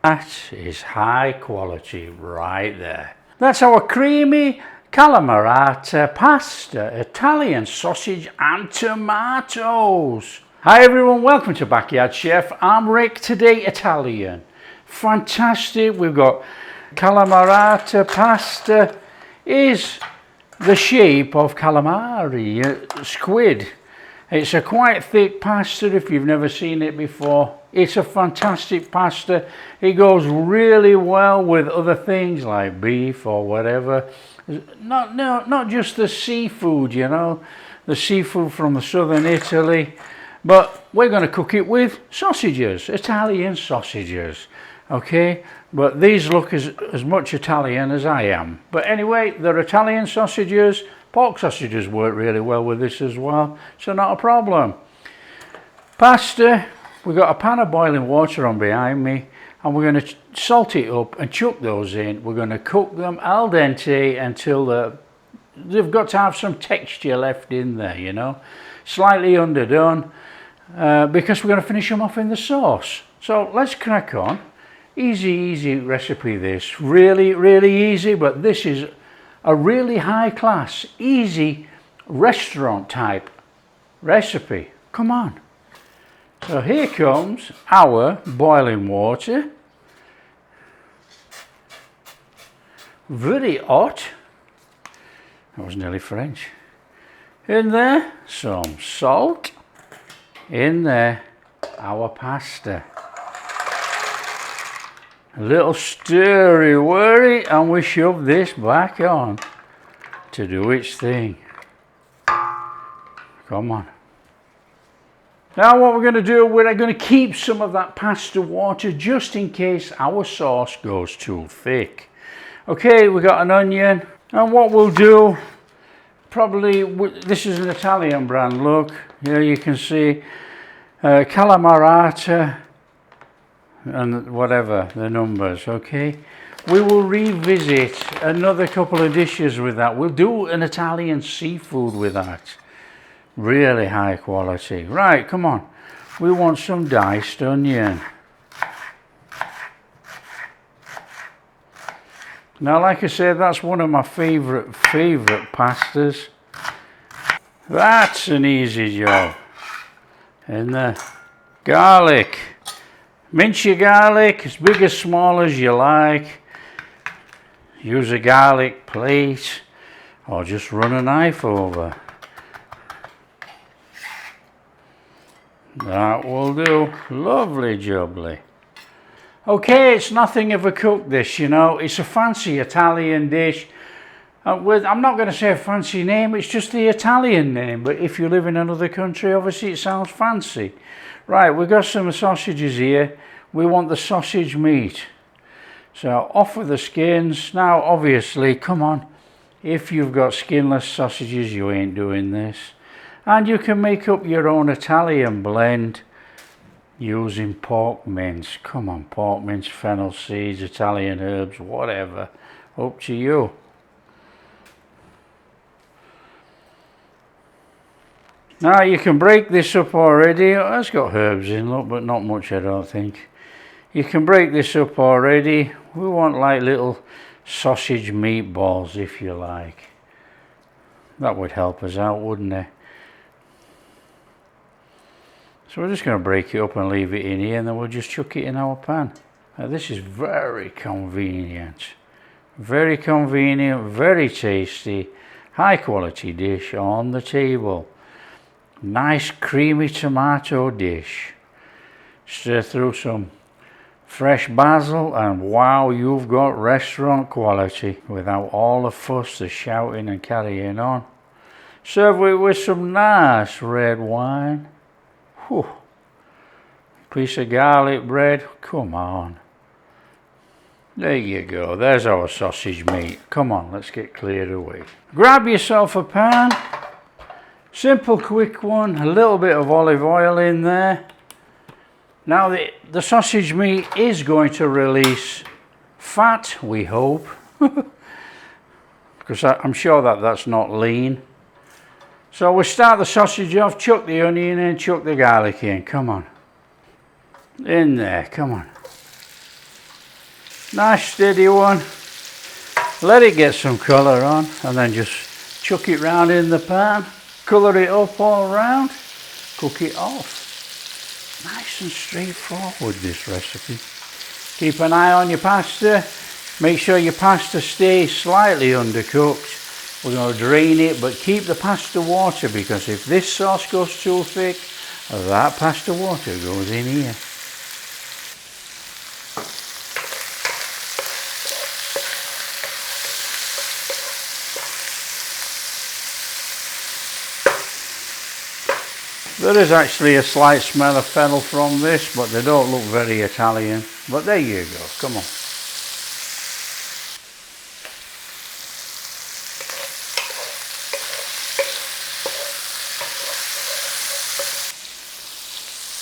That is high quality right there. That's our creamy calamarata pasta, Italian sausage and tomatoes. Hi everyone, welcome to Backyard Chef. I'm Rick, today Italian. Fantastic, we've got calamarata pasta. Is the shape of calamari, squid. It's a quite thick pasta if you've never seen it before. It's a fantastic pasta. It goes really well with other things like beef or whatever. Not just the seafood, you know, the seafood from the southern Italy, but we're going to cook it with sausages, Italian sausages, okay? But these look as much Italian as I am. But anyway, they're Italian sausages. Pork sausages work really well with this as well, so not a problem. Pasta, we've got a pan of boiling water on behind me, and we're going to salt it up and chuck those in. We're going to cook them al dente until they've got to have some texture left in there, you know, slightly underdone, because we're going to finish them off in the sauce. So let's crack on. Easy recipe this, really easy, but this is a really high class, easy restaurant type recipe. Come on. So here comes our boiling water. Very hot. That was nearly French. In there, some salt. In there, our pasta. A little stirry worry, and we shove this back on to do its thing. Come on. Now what we're going to do, we're going to keep some of that pasta water just in case our sauce goes too thick. Okay, we got an onion, and what we'll do, probably, this is an Italian brand, look, here you can see calamarata, and whatever the numbers, okay? We will revisit another couple of dishes with that. We'll do an Italian seafood with that. Really high quality. Right, come on. We want some diced onion. Now, like I said, that's one of my favorite pastas. That's an easy job. In there. Garlic. Mince your garlic as big as small as you like. Use a garlic plate or just run a knife over. That will do. Lovely jubbly. Okay, it's nothing of a cook this, you know. It's a fancy Italian dish. I'm not going to say a fancy name, it's just the Italian name. But if you live in another country, obviously it sounds fancy. Right, we've got some sausages here. We want the sausage meat. So off with the skins. Now obviously, come on, if you've got skinless sausages, you ain't doing this. And you can make up your own Italian blend using pork mince. Come on, pork mince, fennel seeds, Italian herbs, whatever. Up to you. Now you can break this up already. It's got herbs in, look, but not much I don't think. You can break this up already. We want like little sausage meatballs if you like. That would help us out, wouldn't it? So we're just going to break it up and leave it in here, and then we'll just chuck it in our pan. Now this is very convenient. Very convenient, very tasty, high quality dish on the table. Nice creamy tomato dish. Stir through some fresh basil, and wow, you've got restaurant quality without all the fuss, the shouting and carrying on. Serve it with some nice red wine. Whew. Piece of garlic bread. Come on. There you go. There's our sausage meat. Come on, let's get cleared away. Grab yourself a pan. Simple, quick one, a little bit of olive oil in there. Now the sausage meat is going to release fat, we hope, because I'm sure that's not lean. So we'll start the sausage off, chuck the onion in, chuck the garlic in, come on. In there, come on. Nice steady one. Let it get some colour on and then just chuck it round in the pan. Colour it up all round. Cook it off. Nice and straightforward, this recipe. Keep an eye on your pasta. Make sure your pasta stays slightly undercooked. We're going to drain it, but keep the pasta water, because if this sauce goes too thick, that pasta water goes in here. There is actually a slight smell of fennel from this, but they don't look very Italian. But there you go, come on.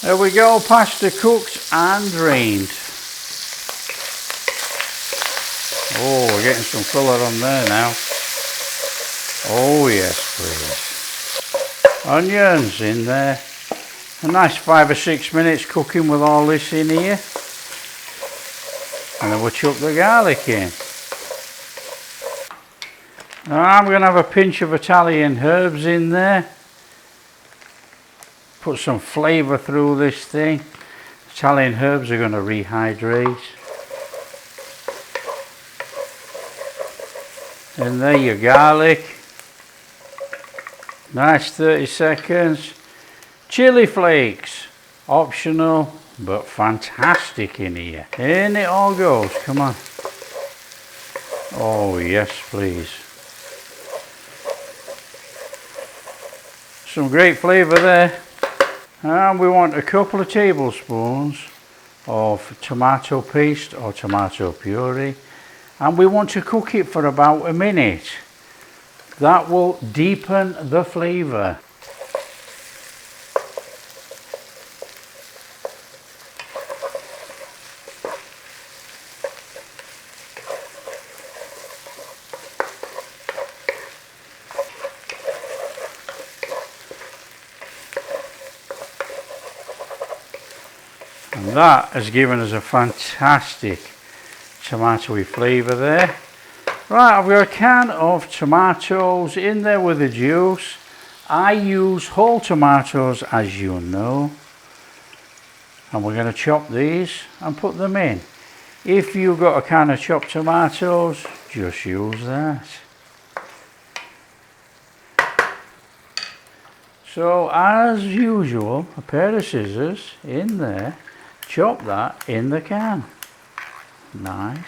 There we go, pasta cooked and drained. Oh, we're getting some colour on there now. Oh yes, please. Onions in there. A nice 5 or 6 minutes cooking with all this in here. And then we'll chuck the garlic in. Now I'm going to have a pinch of Italian herbs in there. Put some flavour through this thing. Italian herbs are going to rehydrate. And there your garlic. Nice 30 seconds. Chili flakes. Optional, but fantastic in here. In it all goes, come on. Oh yes, please. Some great flavour there. And we want a couple of tablespoons of tomato paste or tomato puree. And we want to cook it for about a minute. That will deepen the flavour. And that has given us a fantastic tomatoey flavour there. Right, I've got a can of tomatoes in there with the juice. I use whole tomatoes, as you know. And we're going to chop these and put them in. If you've got a can of chopped tomatoes, just use that. So, as usual, a pair of scissors in there. Chop that in the can. Nice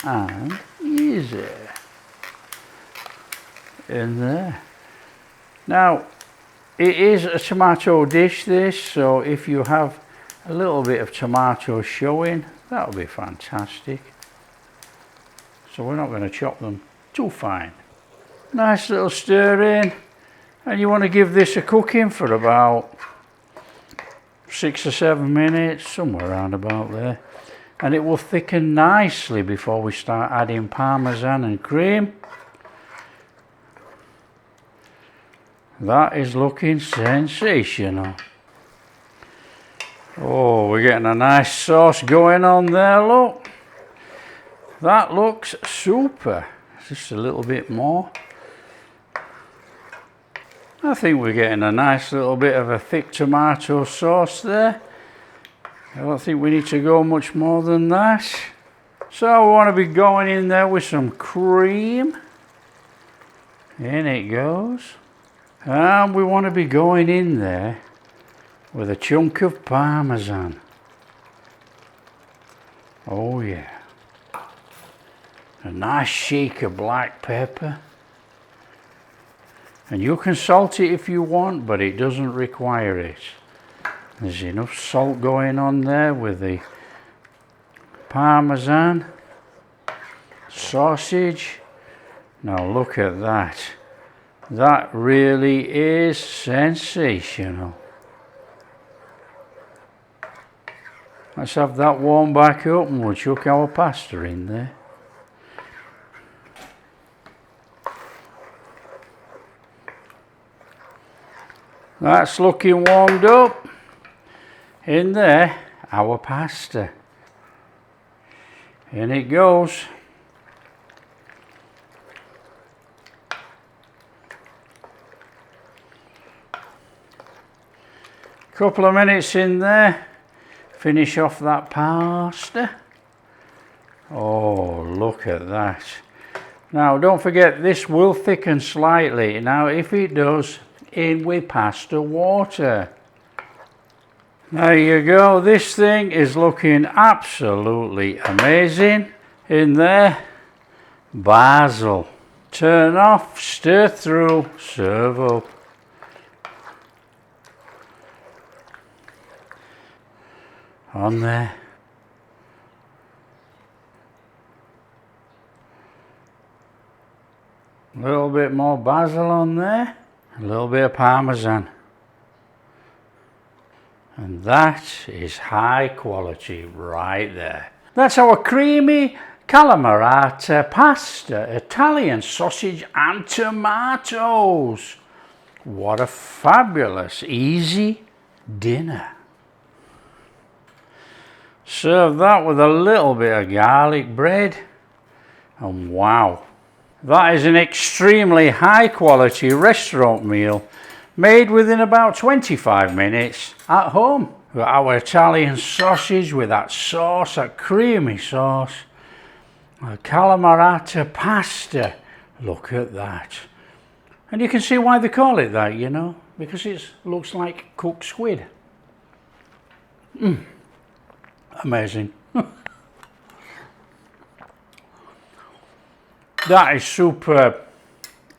and easy. In there. Now, it is a tomato dish, this, so if you have a little bit of tomato showing, that'll be fantastic. So we're not going to chop them too fine. Nice little stir in, and you want to give this a cooking for about 6 or 7 minutes, somewhere around about there. And it will thicken nicely before we start adding parmesan and cream. That is looking sensational. Oh, we're getting a nice sauce going on there, look. That looks super. Just a little bit more. I think we're getting a nice little bit of a thick tomato sauce there. I don't think we need to go much more than that. So we want to be going in there with some cream. In it goes. And we want to be going in there with a chunk of parmesan. Oh yeah. A nice shake of black pepper. And you can salt it if you want, but it doesn't require it. There's enough salt going on there with the parmesan, sausage. Now look at that. That really is sensational. Let's have that warm back up and we'll chuck our pasta in there. That's looking warmed up. In there, our pasta. In it goes. Couple of minutes in there. Finish off that pasta. Oh, look at that. Now don't forget, this will thicken slightly. Now if it does, in with pasta water. There you go. This thing is looking absolutely amazing. In there, basil. Turn off, stir through, serve up. On there. A little bit more basil on there. A little bit of parmesan. And that is high quality right there. That's our creamy calamarata pasta, Italian sausage and tomatoes. What a fabulous, easy dinner. Serve that with a little bit of garlic bread. And wow, that is an extremely high quality restaurant meal made within about 25 minutes at home. We've got our Italian sausage with that sauce, that creamy sauce. A calamarata pasta. Look at that. And you can see why they call it that, you know, because it looks like cooked squid. Amazing. That is superb.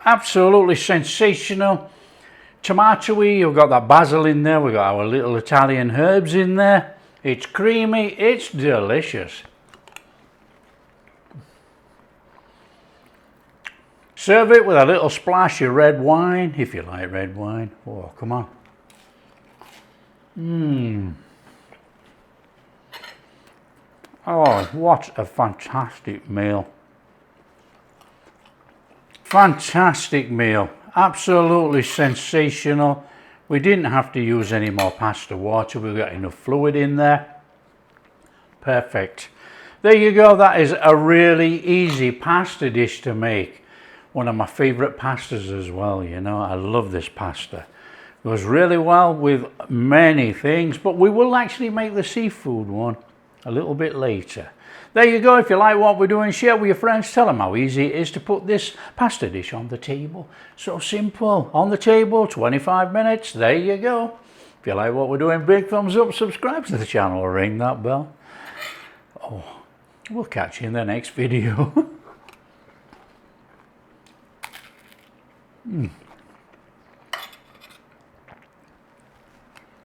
Absolutely sensational. Tomatoey, you've got that basil in there, we've got our little Italian herbs in there. It's creamy, it's delicious. Serve it with a little splash of red wine, if you like red wine. Oh, come on. Oh, what a fantastic meal. Fantastic meal. Absolutely sensational. We didn't have to use any more pasta water. We've got enough fluid in there. Perfect. There you go. That is a really easy pasta dish to make. One of my favorite pastas as well, you know. I love this pasta. Goes really well with many things, but we will actually make the seafood one a little bit later. There you go. If you like what we're doing, share with your friends. Tell them how easy it is to put this pasta dish on the table. So simple. On the table, 25 minutes. There you go. If you like what we're doing, big thumbs up, subscribe to the channel, ring that bell. Oh, we'll catch you in the next video.